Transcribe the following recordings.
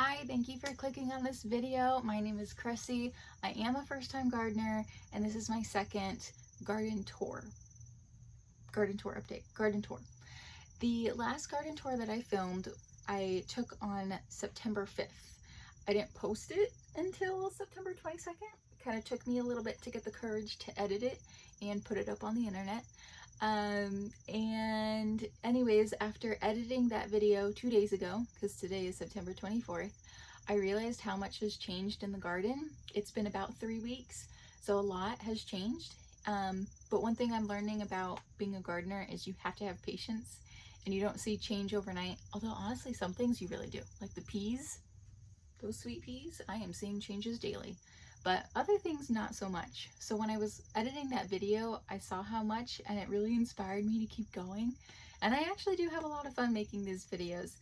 Hi, thank you for clicking on this video. My name is Chrissy. I am a first-time gardener, and this is my second garden tour update. The last garden tour that I filmed, I took on September 5th. I didn't post it until September 22nd. It kind of took me a little bit to get the courage to edit it and put it up on the internet. And anyways, after editing that video 2 days ago, because today is September 24th, I realized how much has changed in the garden. It's been about 3 weeks, so a lot has changed. But one thing I'm learning about being a gardener is you have to have patience, and you don't see change overnight. Although honestly, some things you really do. Like the peas, those sweet peas, I am seeing changes daily. But other things not so much. So when I was editing that video, I saw how much, and it really inspired me to keep going. And I actually do have a lot of fun making these videos.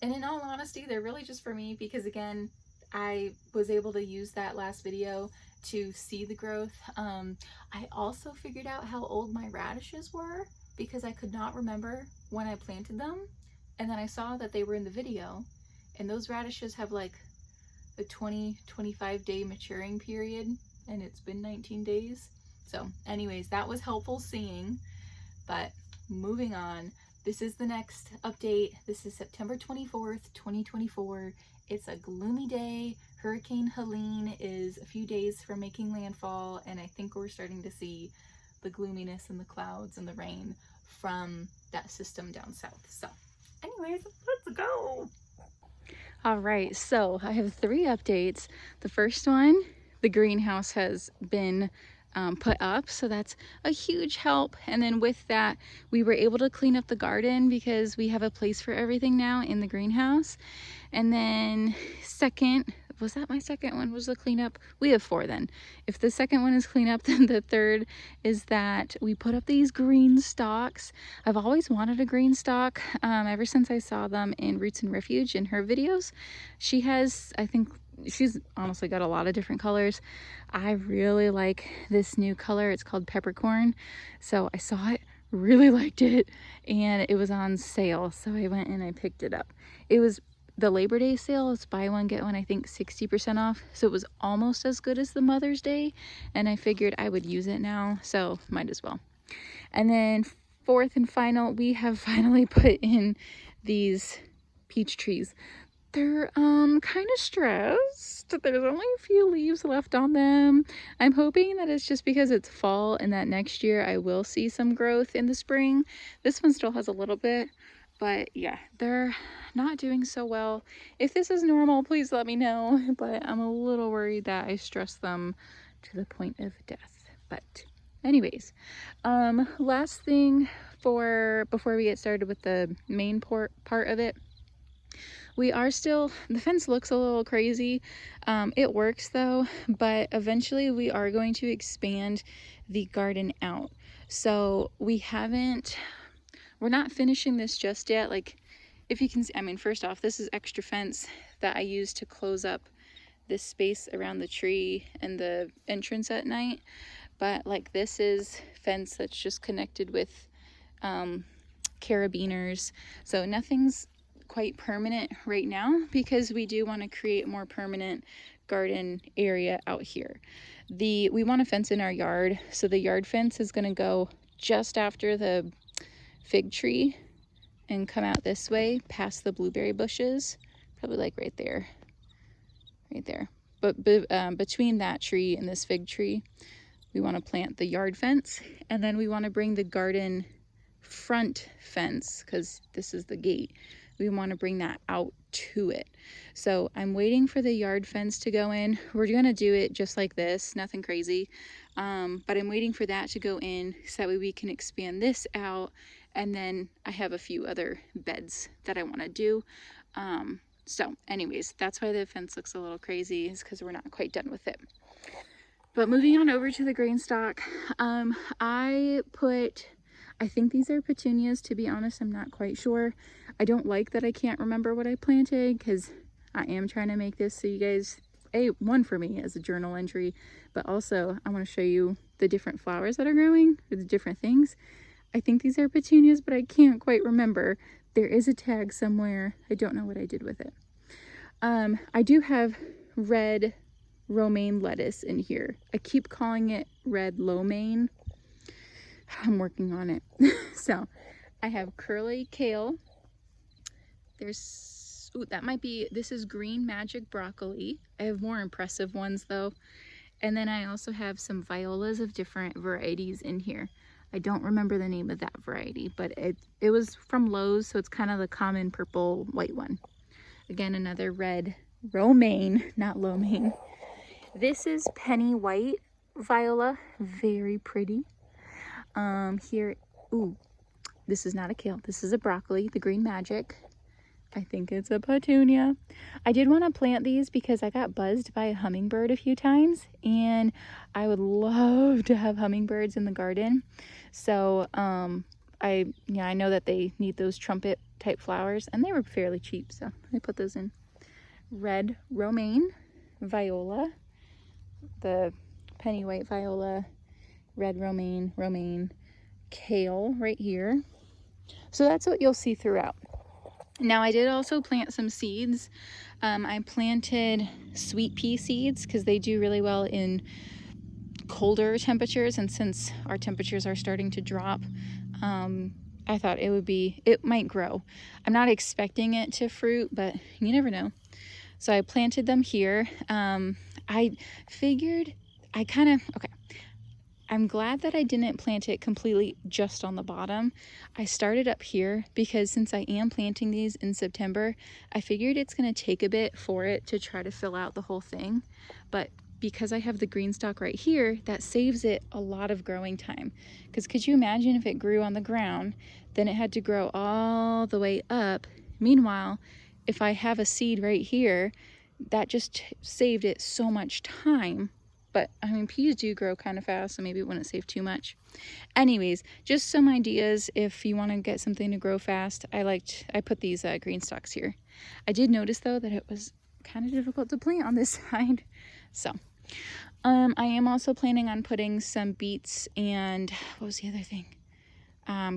And in all honesty, they're really just for me because, again, I was able to use that last video to see the growth. I also figured out how old my radishes were because I could not remember when I planted them. And then I saw that they were in the video, and those radishes have like a 20-25 day maturing period, and it's been 19 days. So anyways, that was helpful seeing. But moving on, this is the next update. This is September 24th, 2024. It's a gloomy day. Hurricane Helene is a few days from making landfall, and I think we're starting to see the gloominess and the clouds and the rain from that system down south. So anyways, let's go. All right, so I have 3 updates. The first one, the greenhouse has been put up, so that's a huge help. And then with that, we were able to clean up the garden because we have a place for everything now in the greenhouse. And then second, was that my second one was the cleanup? We have 4 then. If the second one is cleanup, then the third is that we put up these green stalks. I've always wanted a green stalk ever since I saw them in Roots and Refuge in her videos. She has, I think, she's honestly got a lot of different colors. I really like this new color. It's called peppercorn. So I saw it, really liked it, and it was on sale. So I went and I picked it up. It was the Labor Day sale. It's buy one, get one, I think 60% off. So it was almost as good as the Mother's Day. And I figured I would use it now, so might as well. And then fourth and final, we have finally put in these peach trees. They're kind of stressed. There's only a few leaves left on them. I'm hoping that it's just because it's fall and that next year I will see some growth in the spring. This one still has a little bit, but yeah, they're not doing so well. If this is normal, please let me know, but I'm a little worried that I stressed them to the point of death. But anyways, last thing before we get started with the main part of it, we are still, the fence looks a little crazy. It works though, but eventually we are going to expand the garden out. So we're not finishing this just yet. Like, if you can see, I mean, first off, this is extra fence that I use to close up this space around the tree and the entrance at night. But like, this is fence that's just connected with carabiners. So nothing's quite permanent right now because we do want to create a more permanent garden area out here. We want to fence in our yard, so the yard fence is going to go just after the fig tree and come out this way past the blueberry bushes, probably like right there. But between that tree and this fig tree, we want to plant the yard fence, and then we want to bring the garden front fence, because this is the gate, we want to bring that out to it. So I'm waiting for the yard fence to go in. We're going to do it just like this, nothing crazy, but I'm waiting for that to go in so that way we can expand this out. And then I have a few other beds that I want to do. So anyways, that's why the fence looks a little crazy, is because we're not quite done with it. But moving on over to the green stock, I think these are petunias, to be honest. I'm not quite sure. I don't like that I can't remember what I planted, because I am trying to make this so you guys, one for me as a journal entry, but also I want to show you the different flowers that are growing, or the different things. I think these are petunias, but I can't quite remember. There is a tag somewhere. I don't know what I did with it. I do have red romaine lettuce in here. I keep calling it red lo mein. I'm working on it. So I have curly kale. There's, ooh, that might be, this is green magic broccoli. I have more impressive ones though. And then I also have some violas of different varieties in here. I don't remember the name of that variety, but it was from Lowe's, so it's kind of the common purple white one. Again, another red romaine, not lo mein. This is penny white viola, very pretty. Here, ooh, this is not a kale, this is a broccoli, the green magic. I think it's a petunia. I did want to plant these because I got buzzed by a hummingbird a few times, and I would love to have hummingbirds in the garden. So I know that they need those trumpet type flowers, and they were fairly cheap, so I put those in. Red romaine viola, the penny white viola, red romaine, kale right here. So that's what you'll see throughout. Now I did also plant some seeds. I planted sweet pea seeds because they do really well in colder temperatures, and since our temperatures are starting to drop, I thought it might grow. I'm not expecting it to fruit, but you never know. So I planted them here. I figured I'm glad that I didn't plant it completely just on the bottom. I started up here because since I am planting these in September, I figured it's going to take a bit for it to try to fill out the whole thing. But because I have the green stalk right here, that saves it a lot of growing time. Because could you imagine if it grew on the ground, then it had to grow all the way up. Meanwhile, if I have a seed right here, that just saved it so much time. But I mean, peas do grow kind of fast, so maybe it wouldn't save too much. Anyways, just some ideas if you want to get something to grow fast. I put these green stalks here. I did notice though that it was kind of difficult to plant on this side. So I am also planning on putting some beets and what was the other thing?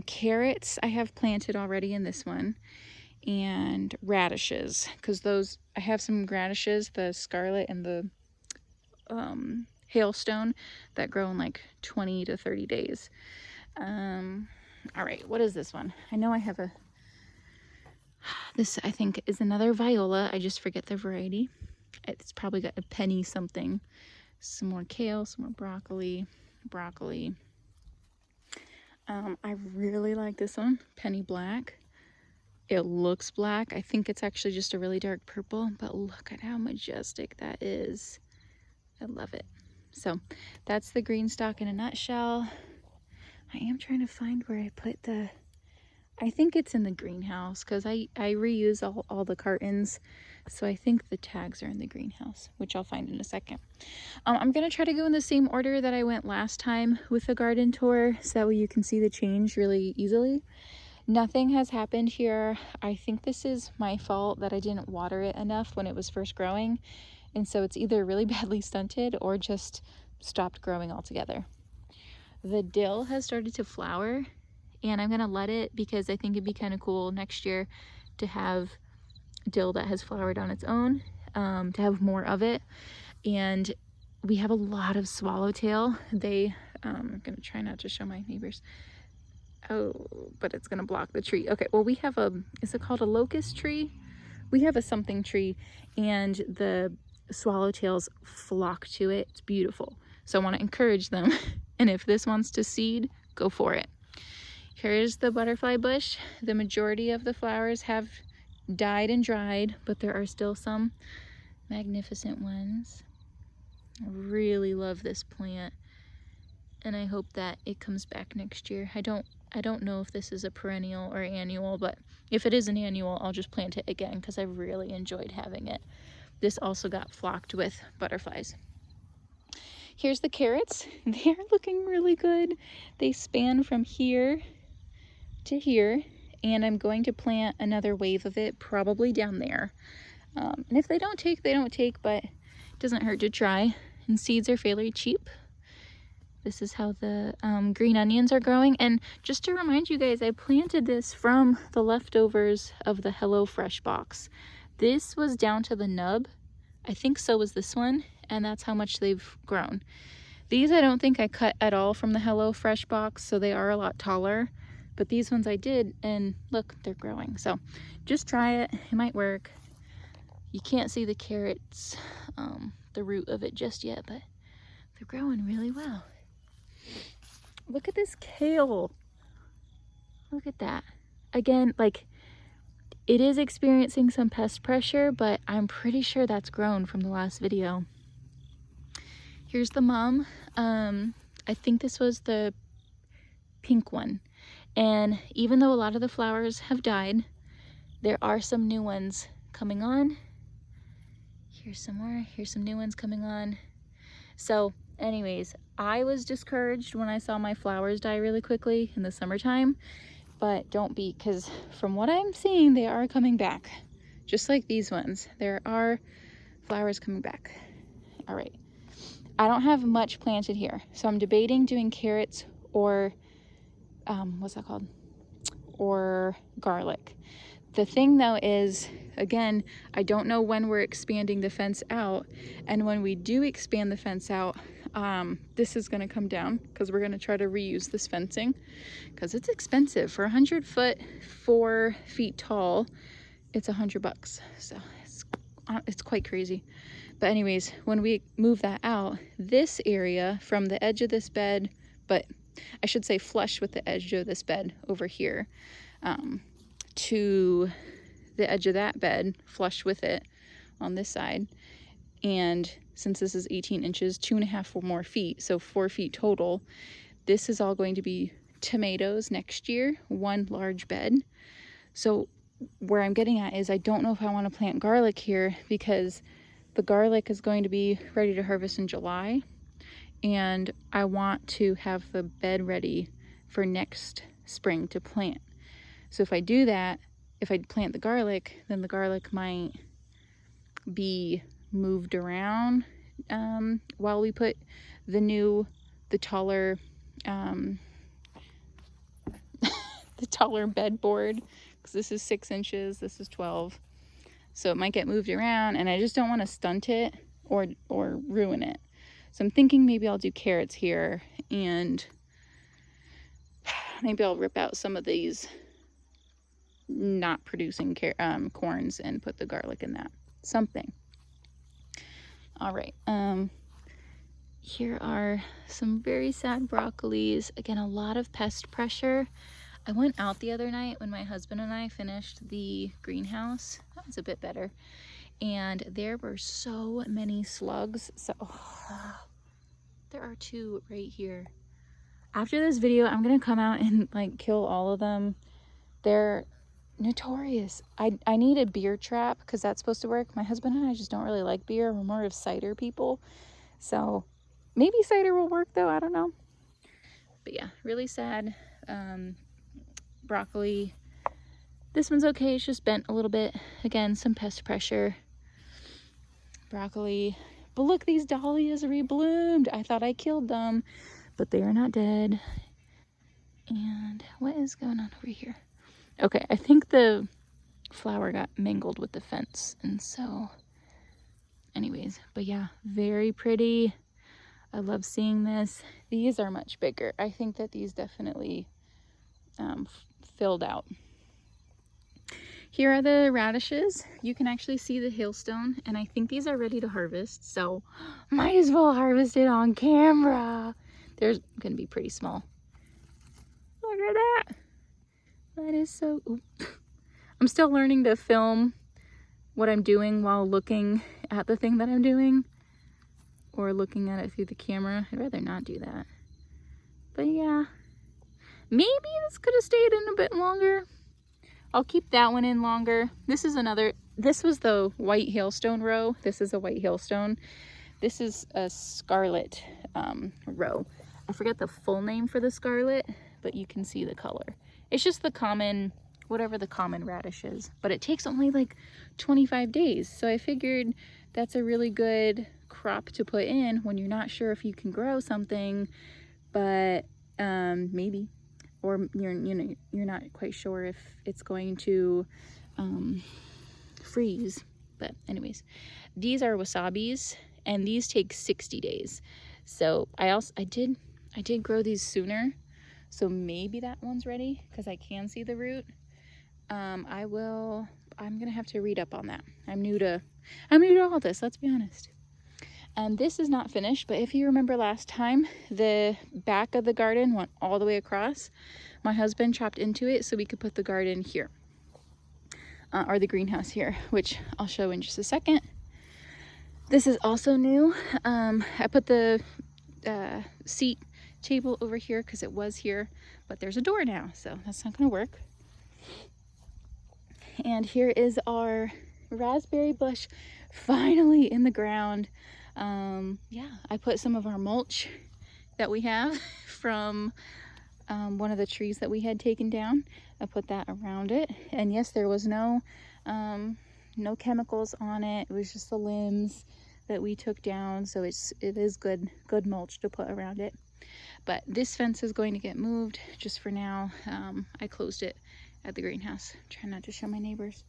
Carrots I have planted already in this one, and radishes, because those, I have some radishes, the scarlet and the hailstone, that grow in like 20 to 30 days. All right, what is this one? I know I have this I think is another viola. I just forget the variety. It's probably got a penny something. Some more kale, some more broccoli. I really like this one, penny black. It looks black. I think it's actually just a really dark purple, but look at how majestic that is. I love it. So that's the green stalk in a nutshell. I am trying to find where I put I think it's in the greenhouse because I reuse all the cartons. So I think the tags are in the greenhouse, which I'll find in a second. I'm going to try to go in the same order that I went last time with the garden tour, so that way you can see the change really easily. Nothing has happened here. I think this is my fault that I didn't water it enough when it was first growing. And so it's either really badly stunted or just stopped growing altogether. The dill has started to flower, and I'm gonna let it because I think it'd be kind of cool next year to have dill that has flowered on its own, to have more of it. And we have a lot of swallowtail. I'm gonna try not to show my neighbors. Oh, but it's gonna block the tree. Okay, well we have is it called a locust tree? We have a something tree, and the swallowtails flock to it. It's beautiful. So I want to encourage them. And if this wants to seed, go for it. Here's the butterfly bush. The majority of the flowers have died and dried, but there are still some magnificent ones. I really love this plant, and I hope that it comes back next year. I don't know if this is a perennial or annual, but if it is an annual, I'll just plant it again because I really enjoyed having it. This also got flocked with butterflies. Here's the carrots. They're looking really good. They span from here to here, and I'm going to plant another wave of it probably down there. And if they don't take, they don't take, but it doesn't hurt to try. And seeds are fairly cheap. This is how the green onions are growing. And just to remind you guys, I planted this from the leftovers of the HelloFresh box This was down to the nub. I think so was this one, and that's how much they've grown. These I don't think I cut at all from the Hello Fresh box, so they are a lot taller. But these ones I did, and look, they're growing. So just try it, it might work. You can't see the carrots, the root of it just yet, but they're growing really well. Look at this kale. Look at that. Again, like, it is experiencing some pest pressure, but I'm pretty sure that's grown from the last video. Here's the mom. I think this was the pink one. And even though a lot of the flowers have died, there are some new ones coming on. Here's some more. Here's some new ones coming on. So anyways, I was discouraged when I saw my flowers die really quickly in the summertime, but don't be, because from what I'm seeing, they are coming back. Just like these ones, there are flowers coming back. All right, I don't have much planted here, so I'm debating doing carrots or what's that called, or garlic. The thing though is, again, I don't know when we're expanding the fence out, and when we do expand the fence out, this is going to come down because we're going to try to reuse this fencing because it's expensive. For 100 foot, 4 feet tall, it's $100. So it's quite crazy. But anyways, when we move that out, this area from the edge of this bed, but I should say flush with the edge of this bed over here, to the edge of that bed, flush with it on this side. And since this is 18 inches, 2.5 or more feet, so 4 feet total, this is all going to be tomatoes next year, one large bed. So where I'm getting at is I don't know if I want to plant garlic here because the garlic is going to be ready to harvest in July. And I want to have the bed ready for next spring to plant. So if I do that, if I plant the garlic, then the garlic might be moved around while we put the taller the taller bed board, because this is 6 inches, this is 12. So it might get moved around, and I just don't want to stunt it or ruin it. So I'm thinking maybe I'll do carrots here, and maybe I'll rip out some of these not producing corns and put the garlic in that. Something. All right. Here are some very sad broccolis. Again, a lot of pest pressure. I went out the other night when my husband and I finished the greenhouse. That was a bit better. And there were so many slugs. So there are 2 right here. After this video, I'm gonna come out and like kill all of them. They're notorious. I need a beer trap because that's supposed to work. My husband and I just don't really like beer. We're more of cider people. So maybe cider will work though, I don't know. But yeah, really sad. Broccoli. This one's okay, it's just bent a little bit. Again, some pest pressure. Broccoli. But look, these dahlias rebloomed. I thought I killed them, but they are not dead. And what is going on over here? Okay, I think the flower got mangled with the fence, and so anyways, but yeah, very pretty. I love seeing this. These are much bigger. I think that these definitely filled out. Here are the radishes. You can actually see the hailstone, and I think these are ready to harvest, so might as well harvest it on camera. They're gonna be pretty small. Look at that. That is so... Ooh. I'm still learning to film what I'm doing while looking at the thing that I'm doing, or looking at it through the camera. I'd rather not do that. But yeah, maybe this could have stayed in a bit longer. I'll keep that one in longer. This is another, this was the white hailstone row. This is a white hailstone. This is a scarlet row. I forget the full name for the scarlet, but you can see the color. It's just the common, whatever the common radish is, but it takes only like 25 days. So I figured that's a really good crop to put in when you're not sure if you can grow something, but maybe, or you're not quite sure if it's going to freeze. But anyways, these are wasabis, and these take 60 days. So I did grow these sooner, so maybe that one's ready because I can see the root. I'm gonna have to read up on that. I'm new to all this, let's be honest. And this is not finished, but if you remember last time, the back of the garden went all the way across. My husband chopped into it so we could put the garden here, or the greenhouse here, which I'll show in just a second. This is also new. I put the seat table over here because it was here, but there's a door now, so that's not gonna work. And here is our raspberry bush finally in the ground. Yeah, I put some of our mulch that we have from one of the trees that we had taken down. I put that around it, and yes, there was no chemicals on it. It was just the limbs that we took down, so it is good mulch to put around it. But this fence is going to get moved just for now. I closed it at the greenhouse. Try not to show my neighbors.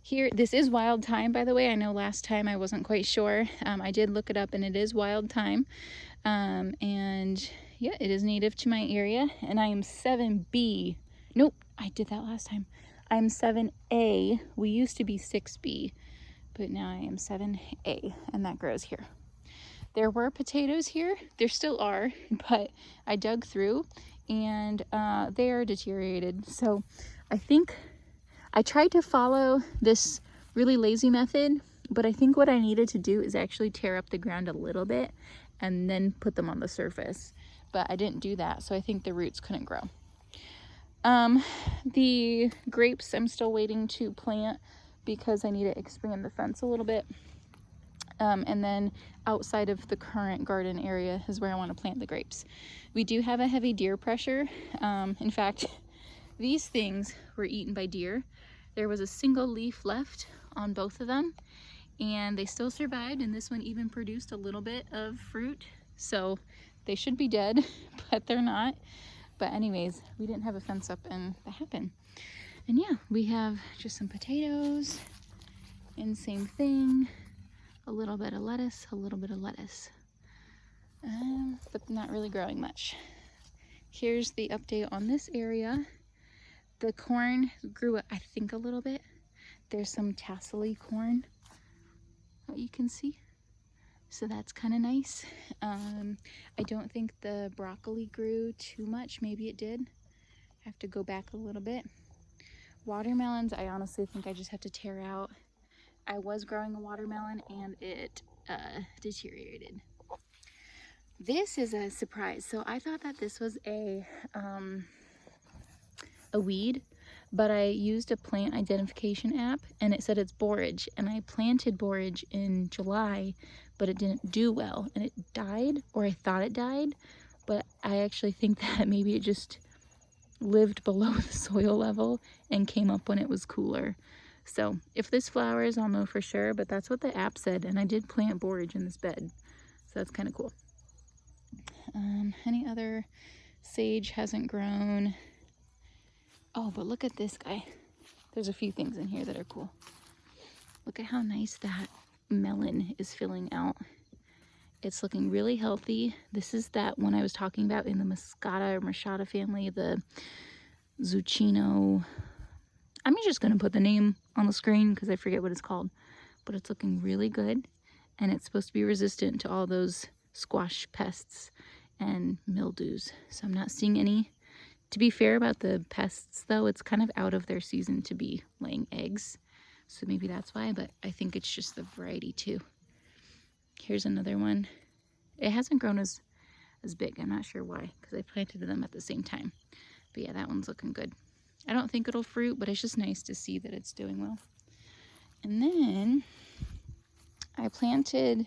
Here, this is wild thyme, by the way. I know last time I wasn't quite sure. I did look it up, and it is wild thyme. And yeah, it is native to my area, and I am 7B. Nope, I did that last time. I'm 7A. We used to be 6B, but now I am 7A, and that grows here. There were potatoes here. There still are, but I dug through, and they are deteriorated. So I think I tried to follow this really lazy method, but I think what I needed to do is actually tear up the ground a little bit and then put them on the surface. But I didn't do that, so I think the roots couldn't grow. The grapes I'm still waiting to plant because I need to expand the fence a little bit. And then outside of the current garden area is where I want to plant the grapes. We do have a heavy deer pressure. In fact, these things were eaten by deer. There was a single leaf left on both of them, and they still survived, and this one even produced a little bit of fruit. So they should be dead, but they're not. But anyways, we didn't have a fence up, and that happened. And yeah, we have just some potatoes, and same thing. A little bit of lettuce, but not really growing much. Here's the update on this area. The corn grew, I think, a little bit. There's some tassel-y corn that you can see, so that's kind of nice. I don't think the broccoli grew too much. Maybe it did. I have to go back a little bit. Watermelons, I honestly think I just have to tear out. I was growing a watermelon and it deteriorated. This is a surprise. So I thought that this was a weed, but I used a plant identification app and it said it's borage, and I planted borage in July, but it didn't do well and it died, or I thought it died, but I actually think that maybe it just lived below the soil level and came up when it was cooler. So if this flowers, I'll know for sure, but that's what the app said, and I did plant borage in this bed, so that's kind of cool. Any other sage hasn't grown. Oh, but look at this guy. There's a few things in here that are cool. Look at how nice that melon is filling out. It's looking really healthy. This is that one I was talking about in the Moscata or Machata family, the Zucchino. I'm just going to put the name on the screen because I forget what it's called, but it's looking really good, and it's supposed to be resistant to all those squash pests and mildews. So I'm not seeing any. To be fair about the pests though, it's kind of out of their season to be laying eggs, so maybe that's why, but I think it's just the variety too. Here's another one. It hasn't grown as big. I'm not sure why, because I planted them at the same time. But yeah, that one's looking good. I don't think it'll fruit, but it's just nice to see that it's doing well. And then I planted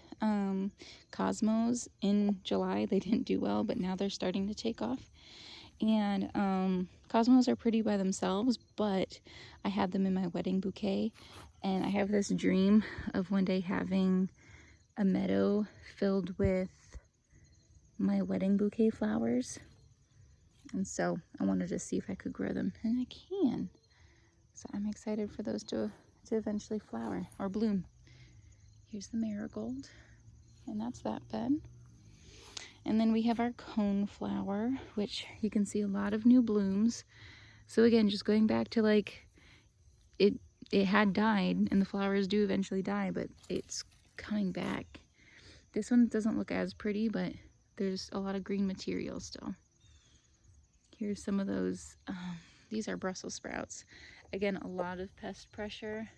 cosmos in July. They didn't do well, but now they're starting to take off. And cosmos are pretty by themselves, but I had them in my wedding bouquet, and I have this dream of one day having a meadow filled with my wedding bouquet flowers. And so I wanted to see if I could grow them, and I can. So I'm excited for those to to eventually flower or bloom. Here's the marigold, and that's that bed. And then we have our coneflower, which you can see a lot of new blooms. So again, just going back to like, it had died, and the flowers do eventually die, but it's coming back. This one doesn't look as pretty, but there's a lot of green material still. Here's some of those. These are Brussels sprouts. Again, a lot of pest pressure,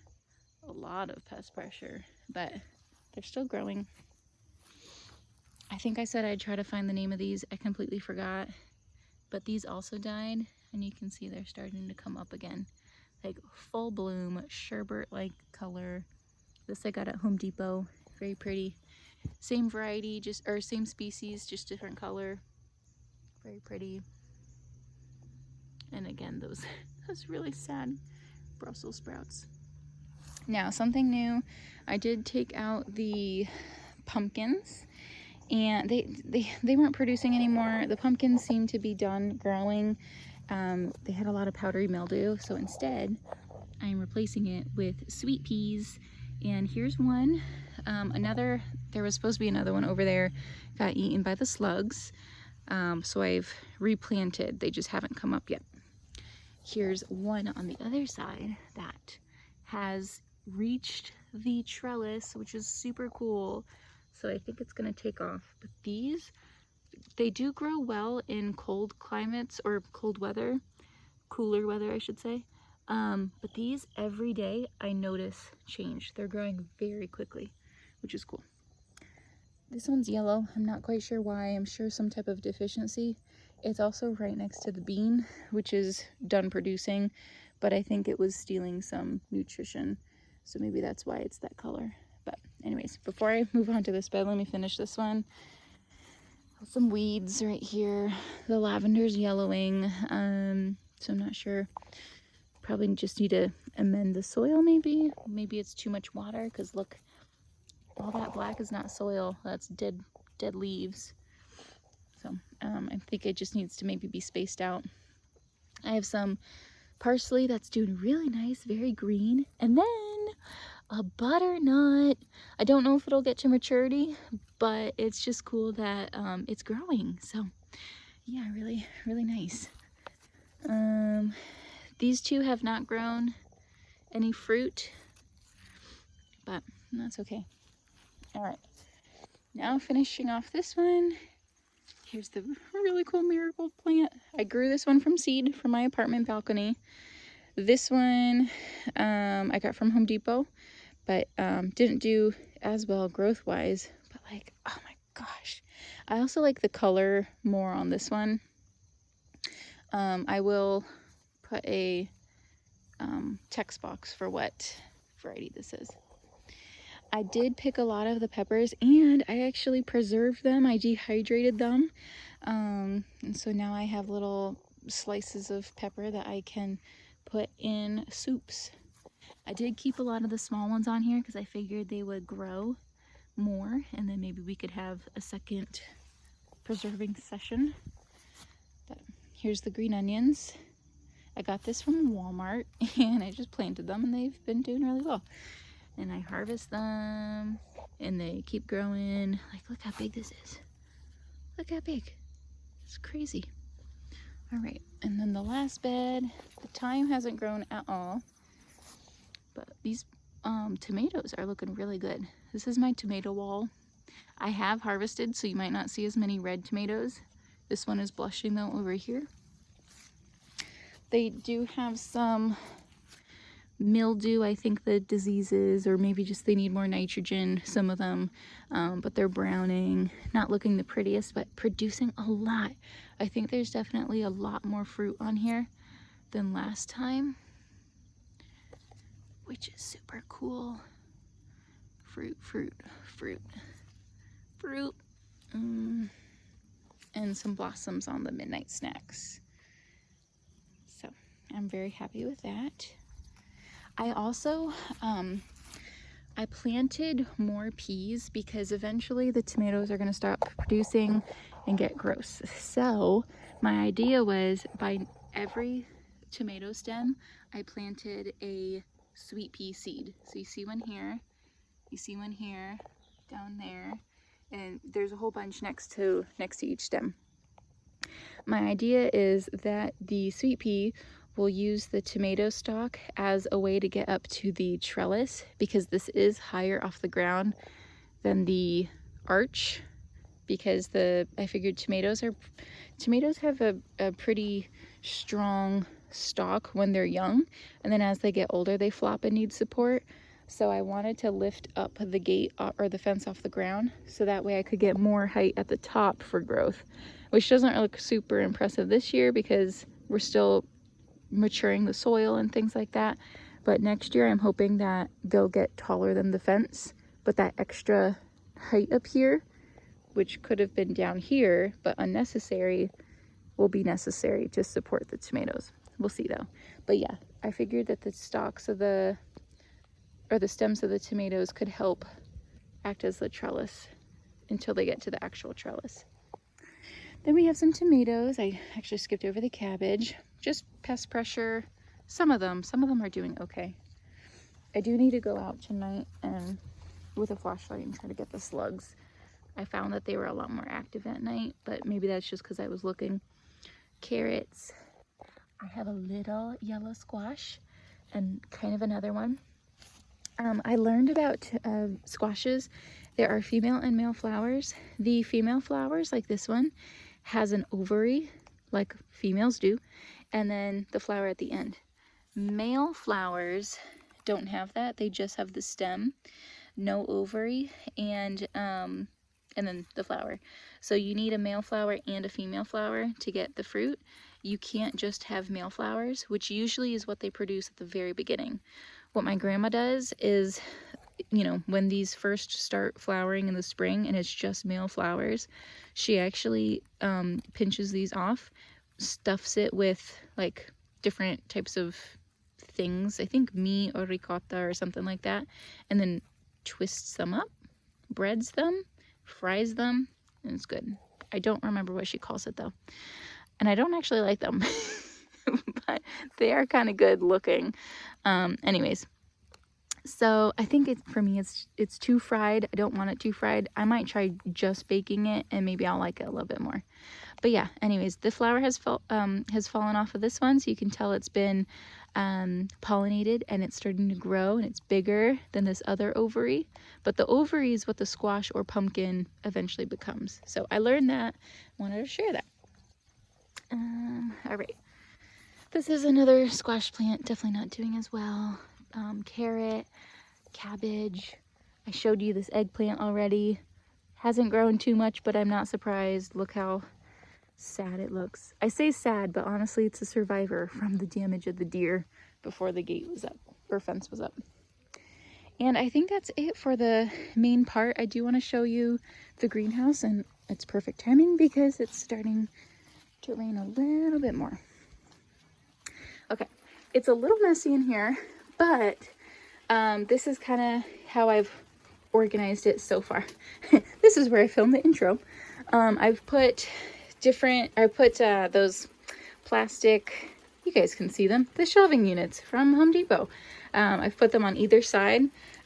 but they're still growing. I think I said I'd try to find the name of these. I completely forgot, but these also died, and you can see they're starting to come up again. Like full bloom, sherbet-like color. This I got at Home Depot, very pretty. Same variety, or same species, just different color. Very pretty. And again, those really sad Brussels sprouts. Now, something new, I did take out the pumpkins, and they weren't producing anymore. The pumpkins seemed to be done growing. They had a lot of powdery mildew, so instead I'm replacing it with sweet peas. And here's one. There was supposed to be another one over there, got eaten by the slugs. So I've replanted. They just haven't come up yet. Here's one on the other side that has reached the trellis, which is super cool. So I think it's gonna take off. But these, they do grow well in cold climates or cold weather, cooler weather I should say. But these, every day I notice change. They're growing very quickly, which is cool. This one's yellow. I'm not quite sure why. I'm sure some type of deficiency. It's also right next to the bean, which is done producing, but I think it was stealing some nutrition. So maybe that's why it's that color. But anyways, before I move on to this bed, let me finish this one. Some weeds right here. The lavender's yellowing, so I'm not sure. Probably just need to amend the soil maybe. Maybe it's too much water, because look, all that black is not soil, that's dead leaves. So I think it just needs to maybe be spaced out. I have some parsley that's doing really nice, very green, and then a butternut. I don't know if it'll get to maturity, but it's just cool that it's growing. So yeah, really nice. These two have not grown any fruit, but that's okay. All right, now finishing off this one. Here's the really cool marigold plant. I grew this one from seed from my apartment balcony. This one I got from Home Depot, but didn't do as well growth wise. But like, oh my gosh, I also like the color more on this one. I will put a text box for what variety this is. I did pick a lot of the peppers, and I actually preserved them. I dehydrated them, and so now I have little slices of pepper that I can put in soups. I did keep a lot of the small ones on here because I figured they would grow more, and then maybe we could have a second preserving session. But here's the green onions. I got this from Walmart, and I just planted them, and they've been doing really well. And I harvest them, and they keep growing. Like, look how big this is. Look how big. It's crazy. All right, and then the last bed, the thyme hasn't grown at all, but these tomatoes are looking really good. This is my tomato wall. I have harvested, so you might not see as many red tomatoes. This one is blushing though over here. They do have some mildew, I think the disease is, or maybe just they need more nitrogen, some of them, but they're browning, not looking the prettiest, but producing a lot. I think there's definitely a lot more fruit on here than last time, which is super cool. Fruit, and some blossoms on the midnight snacks. So I'm very happy with that. I also, I planted more peas because eventually the tomatoes are going to stop producing and get gross. So my idea was by every tomato stem, I planted a sweet pea seed. So you see one here, you see one here, down there, and there's a whole bunch next to each stem. My idea is that the sweet pea will use the tomato stalk as a way to get up to the trellis, because this is higher off the ground than the arch, because I figured tomatoes have a pretty strong stalk when they're young, and then as they get older they flop and need support. So I wanted to lift up the gate or the fence off the ground so that way I could get more height at the top for growth, which doesn't look super impressive this year because we're still maturing the soil and things like that. But next year I'm hoping that they'll get taller than the fence, but that extra height up here, which could have been down here but unnecessary, will be necessary to support the tomatoes. We'll see though. But yeah, I figured that the stalks of the stems of the tomatoes could help act as the trellis until they get to the actual trellis. Then we have some tomatoes. I actually skipped over the cabbage. Just pest pressure. Some of them are doing okay. I do need to go out tonight and with a flashlight and try to get the slugs. I found that they were a lot more active at night, but maybe that's just because I was looking. Carrots. I have a little yellow squash and kind of another one. I learned about squashes. There are female and male flowers. The female flowers, like this one, has an ovary, like females do, and then the flower at the end. Male flowers don't have that. They just have the stem, no ovary, and then the flower. So you need a male flower and a female flower to get the fruit. You can't just have male flowers, which usually is what they produce at the very beginning. What my grandma does is, you know, when these first start flowering in the spring and it's just male flowers, she actually pinches these off, stuffs it with like different types of things, I think meat or ricotta or something like that, and then twists them up, breads them, fries them, and it's good. I don't remember what she calls it though, and I don't actually like them. But they are kind of good looking. Anyways, so I think for me it's too fried. I don't want it too fried. I might try just baking it and maybe I'll like it a little bit more. But yeah, anyways, the flower has fallen off of this one, so you can tell it's been pollinated and it's starting to grow and it's bigger than this other ovary. But the ovary is what the squash or pumpkin eventually becomes. So I learned that, wanted to share that. All right. This is another squash plant, definitely not doing as well. Carrot, cabbage. I showed you this eggplant already. Hasn't grown too much, but I'm not surprised. Look how sad it looks. I say sad, but honestly it's a survivor from the damage of the deer before the gate was up, or fence was up. And I think that's it for the main part. I do want to show you the greenhouse, and it's perfect timing because it's starting to rain a little bit more. Okay, it's a little messy in here, but this is kind of how I've organized it so far. This is where I filmed the intro. I've put those plastic, you guys can see them, the shelving units from Home Depot. I've put them on either side.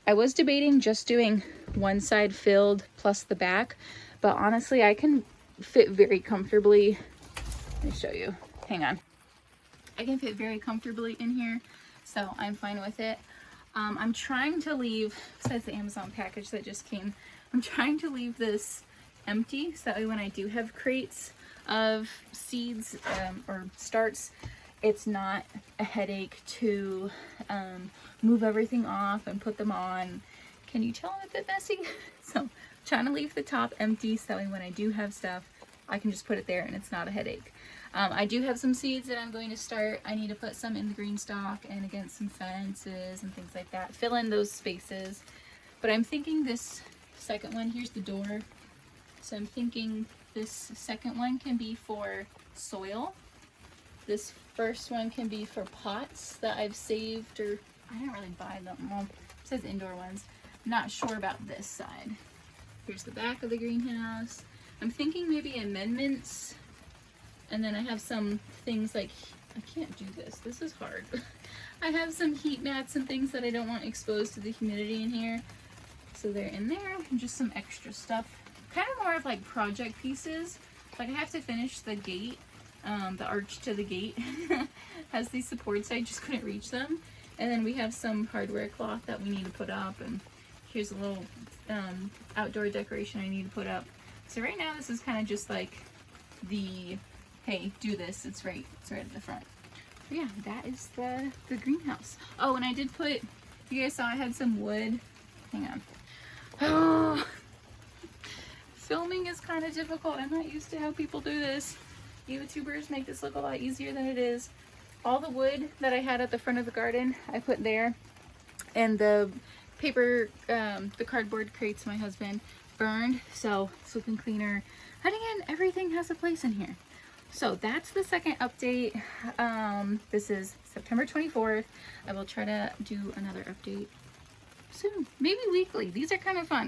I was debating just doing one side filled plus the back, but honestly I can fit very comfortably. Let me show you, hang on. I can fit very comfortably in here, so I'm fine with it. I'm trying to leave, besides the Amazon package that just came, I'm trying to leave this empty so that way when I do have crates of seeds or starts, it's not a headache to move everything off and put them on. Can you tell I'm a bit messy? So I'm trying to leave the top empty so that way when I do have stuff, I can just put it there and it's not a headache. I do have some seeds that I'm going to start. I need to put some in the green stock and against some fences and things like that. Fill in those spaces. But I'm thinking this second one, here's the door. So I'm thinking this second one can be for soil. This first one can be for pots that I've saved, or I didn't really buy them. Well, it says indoor ones. I'm not sure about this side. Here's the back of the greenhouse. I'm thinking maybe amendments. And then I have some things like I can't do this. This is hard. I have some heat mats and things that I don't want exposed to the humidity in here. So they're in there, and just some extra stuff. Kind of more of like project pieces. Like I have to finish the gate, the arch to the gate has these supports. I just couldn't reach them. And then we have some hardware cloth that we need to put up, and here's a little outdoor decoration I need to put up. So right now this is kind of just like the, hey, do this, it's right at the front. But yeah, that is the greenhouse. Oh, and I did put, you guys saw I had some wood. Hang on. Oh, filming is kind of difficult. I'm not used to how people do this. YouTubers make this look a lot easier than it is. All the wood that I had at the front of the garden, I put there. And the paper, the cardboard crates my husband burned. So sweeping cleaner. And again, everything has a place in here. So that's the second update. This is September 24th. I will try to do another update soon. Maybe weekly. These are kind of fun.